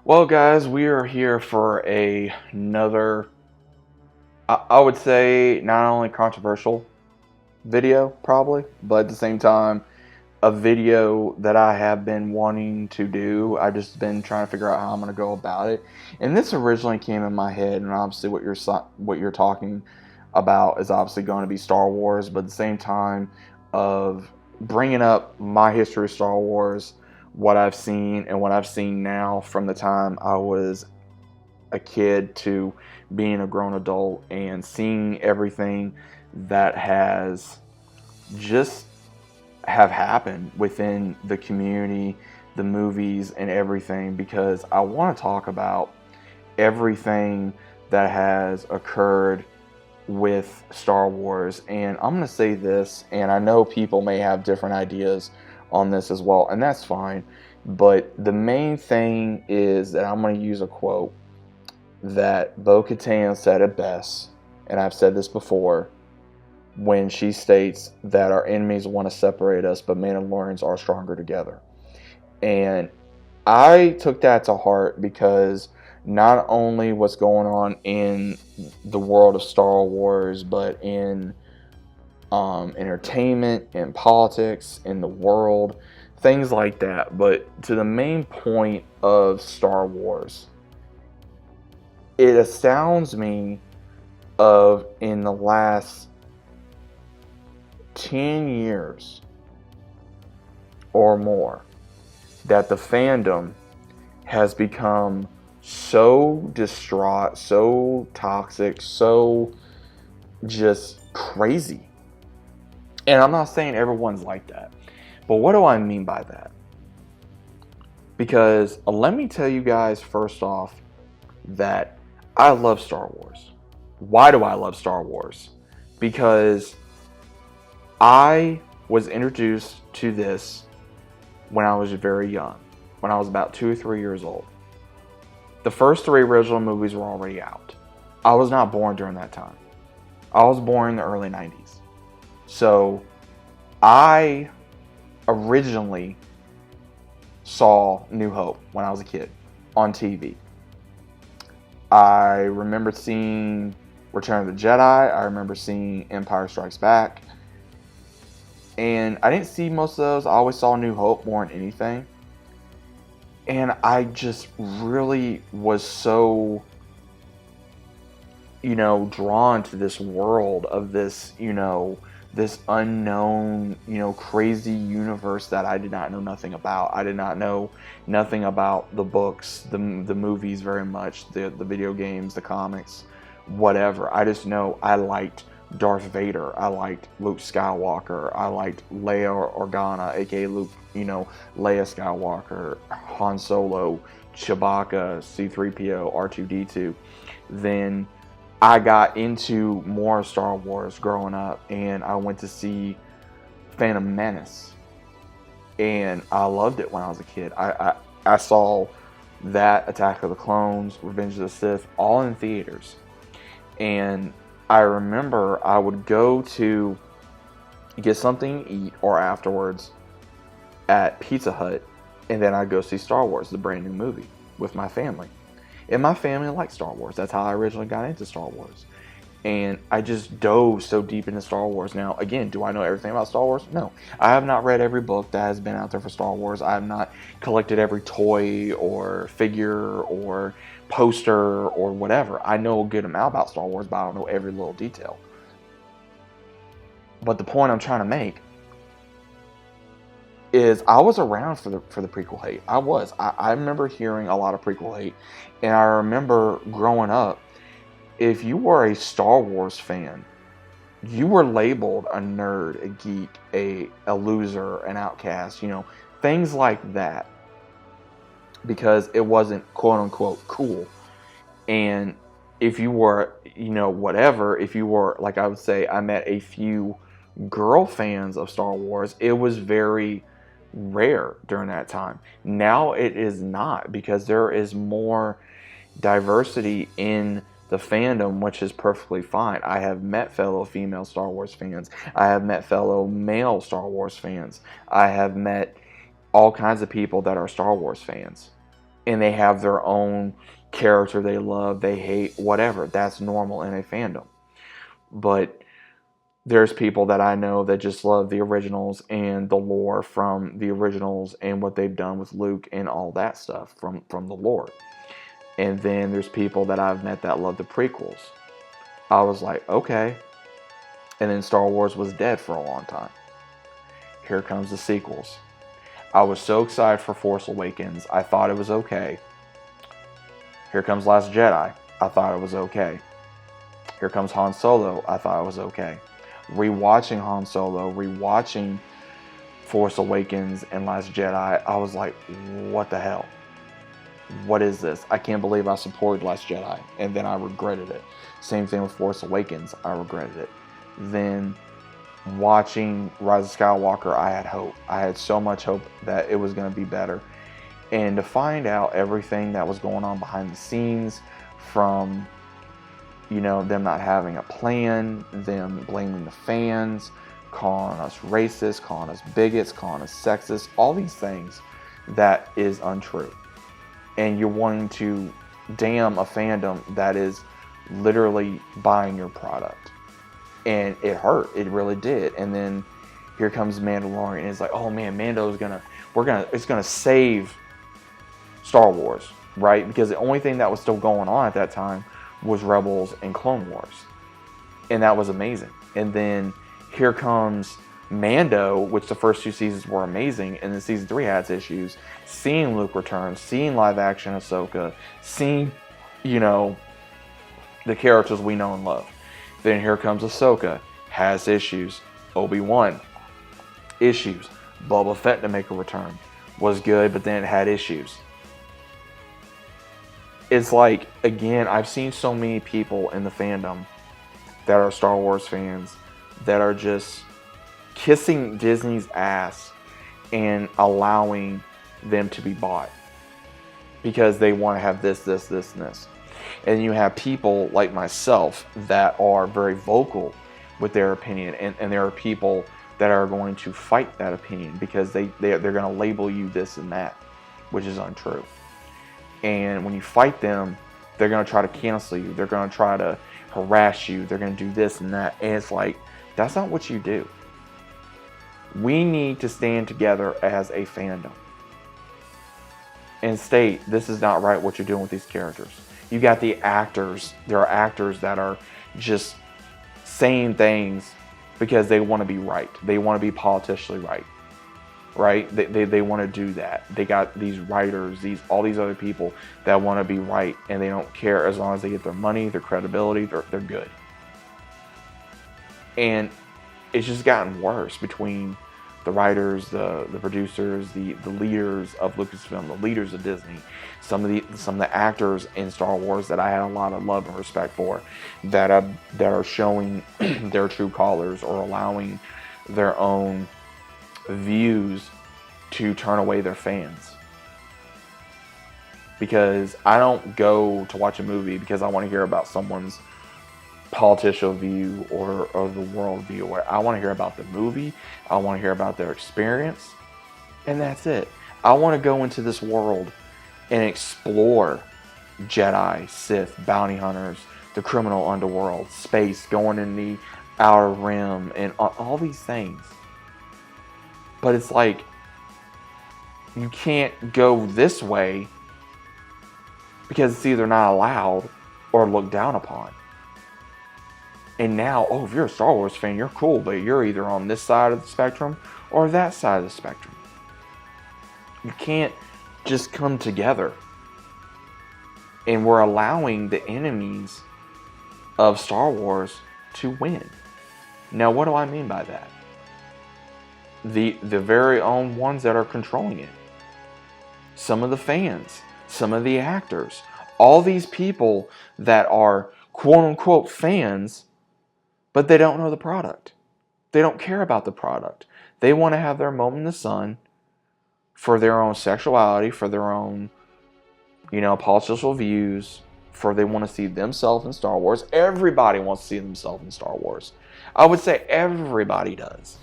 Well, guys, we are here for another, I would say, not only controversial video, probably, but at the same time, a video that I have been wanting to do. I've just been trying to figure out how I'm going to go about it. And this originally came in my head, and obviously, what you're talking about is obviously going to be Star Wars, but at the same time, of bringing up my history of Star Wars, what I've seen and what I've seen now from the time I was a kid to being a grown adult and seeing everything that has just have happened within the community, the movies and everything, because I want to talk about everything that has occurred with Star Wars. And I'm going to say this, and I know people may have different ideas on this as well, and that's fine. But the main thing is that I'm going to use a quote that Bo-Katan said it best, and I've said this before, when she states that our enemies want to separate us, but Mandalorians are stronger together. And I took that to heart because not only what's going on in the world of Star Wars, but in entertainment, in politics, in the world, things like that. But to the main point of Star Wars, it astounds me of in the last 10 years or more that the fandom has become so distraught, so toxic, so just crazy. And I'm not saying everyone's like that, but what do I mean by that? Because let me tell you guys first off that I love Star Wars. Why do I love Star Wars? Because I was introduced to this when I was very young, when I was about 2 or 3 years old. The first three original movies were already out. I was not born during that time. I was born in the early 90s. So I originally saw New Hope when I was a kid on TV. I remember seeing Return of the Jedi. I remember seeing Empire Strikes Back. And I didn't see most of those. I always saw New Hope more than anything. And I just really was so, drawn to this world of this, this unknown, crazy universe that I did not know nothing about. I did not know nothing about the books, the movies very much, the video games, the comics, whatever. I just know I liked Darth Vader. I liked Luke Skywalker. I liked Leia Organa, aka Luke, Leia Skywalker, Han Solo, Chewbacca, C-3PO, R2-D2. Then I got into more Star Wars growing up, and I went to see Phantom Menace, and I loved it when I was a kid. I saw that, Attack of the Clones, Revenge of the Sith, all in theaters. And I remember I would go to get something to eat or afterwards at Pizza Hut, and then I'd go see Star Wars, the brand new movie, with my family. And my family liked Star Wars. That's how I originally got into Star Wars. And I just dove so deep into Star Wars. Now, again, do I know everything about Star Wars? No. I have not read every book that has been out there for Star Wars. I have not collected every toy or figure or poster or whatever. I know a good amount about Star Wars, but I don't know every little detail. But the point I'm trying to make is I was around for the prequel hate. I remember hearing a lot of prequel hate, and I remember growing up, if you were a Star Wars fan, you were labeled a nerd, a geek, a loser, an outcast, things like that, because it wasn't quote unquote cool. And if you were, whatever, if you were, like I would say, I met a few girl fans of Star Wars, it was very rare during that time. Now it is not, because there is more diversity in the fandom, which is perfectly fine. I have met fellow female Star Wars fans. I have met fellow male Star Wars fans. I have met all kinds of people that are Star Wars fans. and they have their own character they love, they hate, whatever. That's normal in a fandom. But there's people that I know that just love the originals and the lore from the originals and what they've done with Luke and all that stuff from the lore. And then there's people that I've met that love the prequels. I was like, okay. And then Star Wars was dead for a long time. Here comes the sequels. I was so excited for Force Awakens. I thought it was okay. Here comes Last Jedi. I thought it was okay. Here comes Han Solo. I thought it was okay. Rewatching Han Solo, rewatching Force Awakens and Last Jedi, I was like, what the hell? What is this? I can't believe I supported Last Jedi, and then I regretted it. Same thing with Force Awakens, I regretted it. Then watching Rise of Skywalker, I had hope. I had so much hope that it was going to be better. And to find out everything that was going on behind the scenes, from them not having a plan, them blaming the fans, calling us racist, calling us bigots, calling us sexist, all these things, that is untrue. And you're wanting to damn a fandom that is literally buying your product. And it hurt. It really did. And then here comes Mandalorian. And it's like, oh man, it's gonna save Star Wars, right? Because the only thing that was still going on at that time was Rebels and Clone Wars. And that was amazing. And then here comes Mando, which the first 2 seasons were amazing, and then season 3 had its issues. Seeing Luke return, seeing live action Ahsoka, seeing, the characters we know and love. Then here comes Ahsoka, has issues. Obi-Wan, issues. Boba Fett to make a return, was good, but then it had issues. It's like, again, I've seen so many people in the fandom that are Star Wars fans that are just kissing Disney's ass and allowing them to be bought because they want to have this, and this. And you have people like myself that are very vocal with their opinion, and there are people that are going to fight that opinion because they're going to label you this and that, which is untrue. And when you fight them, they're going to try to cancel you. They're going to try to harass you. They're going to do this and that. And it's like, that's not what you do. We need to stand together as a fandom and state, this is not right what you're doing with these characters. You got the actors. There are actors that are just saying things because they want to be right. They want to be politically right. Right? They want to do that. They got these writers, all these other people that want to be right, and they don't care as long as they get their money, their credibility, they're good. And it's just gotten worse between the writers, the producers, the leaders of Lucasfilm, the leaders of Disney, some of the actors in Star Wars that I had a lot of love and respect for, that are showing their true colors or allowing their own views to turn away their fans. Because I don't go to watch a movie because I want to hear about someone's political view or the world view. Where I want to hear about the movie, I want to hear about their experience, and that's it. I want to go into this world and explore Jedi, Sith, bounty hunters, the criminal underworld, space, going in the outer rim, and all these things. But it's like, you can't go this way because it's either not allowed or looked down upon. And now, if you're a Star Wars fan, you're cool, but you're either on this side of the spectrum or that side of the spectrum. You can't just come together. And we're allowing the enemies of Star Wars to win. Now, what do I mean by that? The very own ones that are controlling it. Some of the fans, some of the actors, all these people that are quote-unquote fans, but they don't know the product. They don't care about the product. They want to have their moment in the sun for their own sexuality, for their own, political views, for they want to see themselves in Star Wars. Everybody wants to see themselves in Star Wars. I would say everybody does.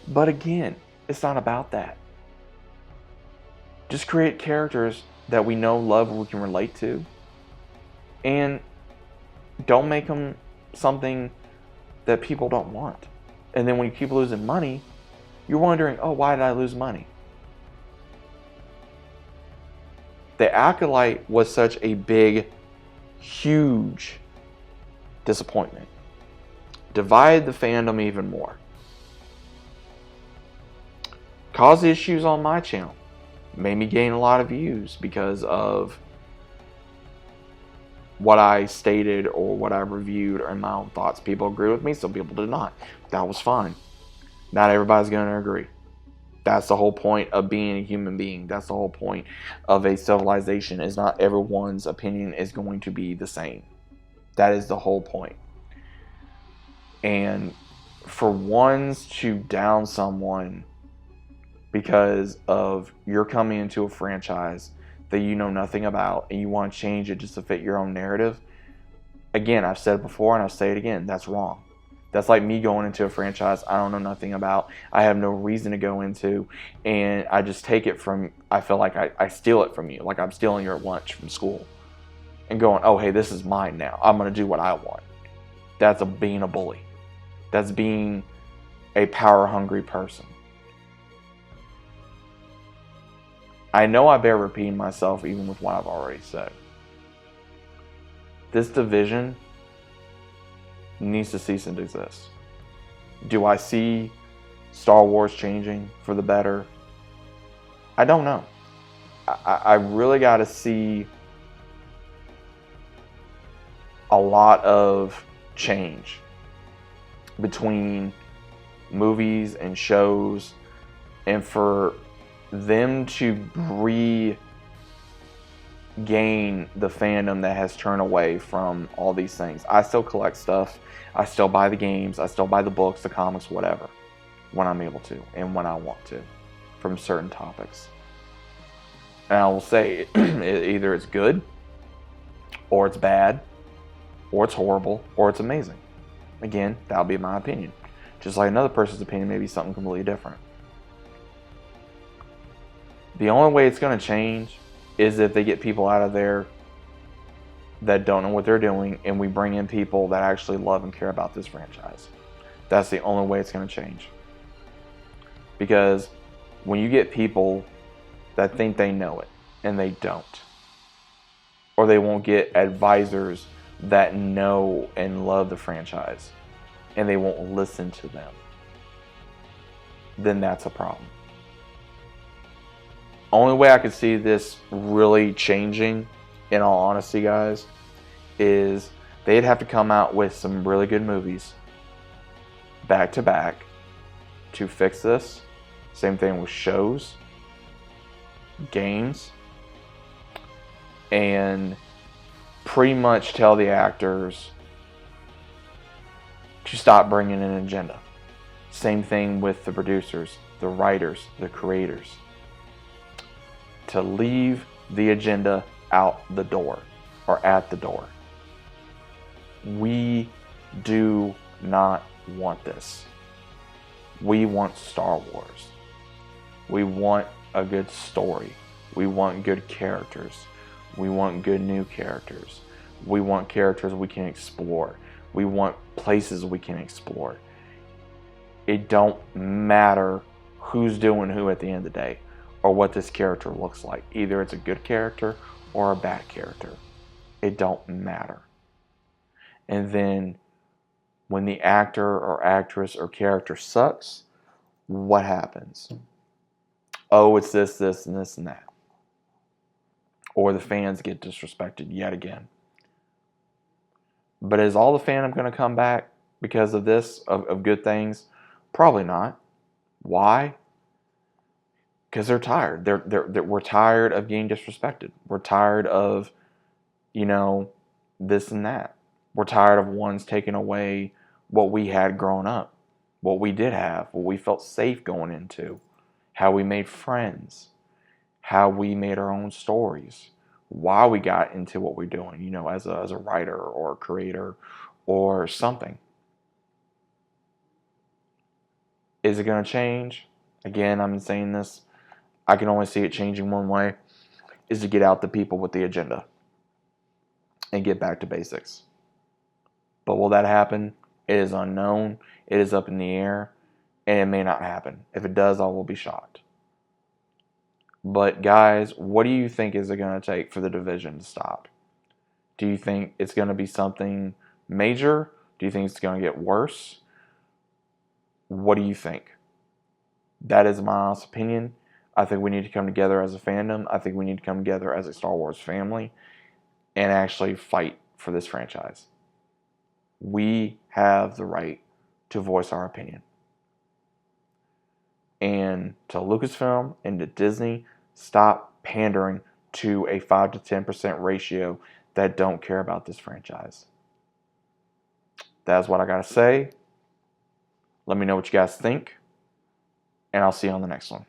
But again, it's not about that. Just create characters that we know, love, or we can relate to. And don't make them something that people don't want. And then when you keep losing money, you're wondering, oh, why did I lose money? The Acolyte was such a big, huge disappointment. Divided the fandom even more. Caused issues on my channel. Made me gain a lot of views because of what I stated or what I reviewed or my own thoughts. People agree with me, some people did not. That was fine. Not everybody's going to agree. That's the whole point of being a human being. That's the whole point of a civilization, is not everyone's opinion is going to be the same. That is the whole point. And for ones to down someone because of you're coming into a franchise that you know nothing about and you want to change it just to fit your own narrative, again, I've said it before and I'll say it again, that's wrong. That's like me going into a franchise I don't know nothing about, I have no reason to go into, and I just take it from, I feel like I steal it from you, like I'm stealing your lunch from school and going, oh hey, this is mine now, I'm going to do what I want. That's being a bully. That's being a power hungry person. I know I bear repeating myself even with what I've already said. This division needs to cease and desist. Do I see Star Wars changing for the better? I don't know. I really got to see a lot of change between movies and shows, and for them to regain the fandom that has turned away from all these things. I still collect stuff. I still buy the games. I still buy the books, the comics, whatever, when I'm able to and when I want to, from certain topics. And I will say, either it's good, or it's bad, or it's horrible, or it's amazing. Again, that'll be my opinion. Just like another person's opinion may be something completely different. The only way it's going to change is if they get people out of there that don't know what they're doing, and we bring in people that actually love and care about this franchise. That's the only way it's going to change. Because when you get people that think they know it and they don't, or they won't get advisors that know and love the franchise and they won't listen to them, then that's a problem. Only way I could see this really changing, in all honesty, guys, is they'd have to come out with some really good movies back to back to fix this. Same thing with shows, games, and pretty much tell the actors to stop bringing an agenda. Same thing with the producers, the writers, the creators. To leave the agenda out the door, or at the door. We do not want this. We want Star Wars. We want a good story. We want good characters. We want good new characters. We want characters we can explore. We want places we can explore. It don't matter who's doing who at the end of the day, or what this character looks like. Either it's a good character or a bad character. It don't matter. And then when the actor or actress or character sucks, what happens? Oh, it's this, this, and this, and that. Or the fans get disrespected yet again. But is all the fandom going to come back because of this, of good things? Probably not. Why? Because they're tired. We're tired of getting disrespected. We're tired of, this and that. We're tired of ones taking away what we had growing up, what we did have, what we felt safe going into, how we made friends, how we made our own stories, why we got into what we're doing, as a writer or a creator or something. Is it going to change? Again, I'm saying this. I can only see it changing one way, is to get out the people with the agenda and get back to basics. But will that happen? It is unknown. It is up in the air, and it may not happen. If it does, I will be shocked. But guys, what do you think is it going to take for the division to stop? Do you think it's going to be something major? Do you think it's going to get worse? What do you think? That is my honest opinion. I think we need to come together as a fandom. I think we need to come together as a Star Wars family and actually fight for this franchise. We have the right to voice our opinion. And to Lucasfilm and to Disney, stop pandering to a 5 to 10% ratio that don't care about this franchise. That's what I got to say. Let me know what you guys think, and I'll see you on the next one.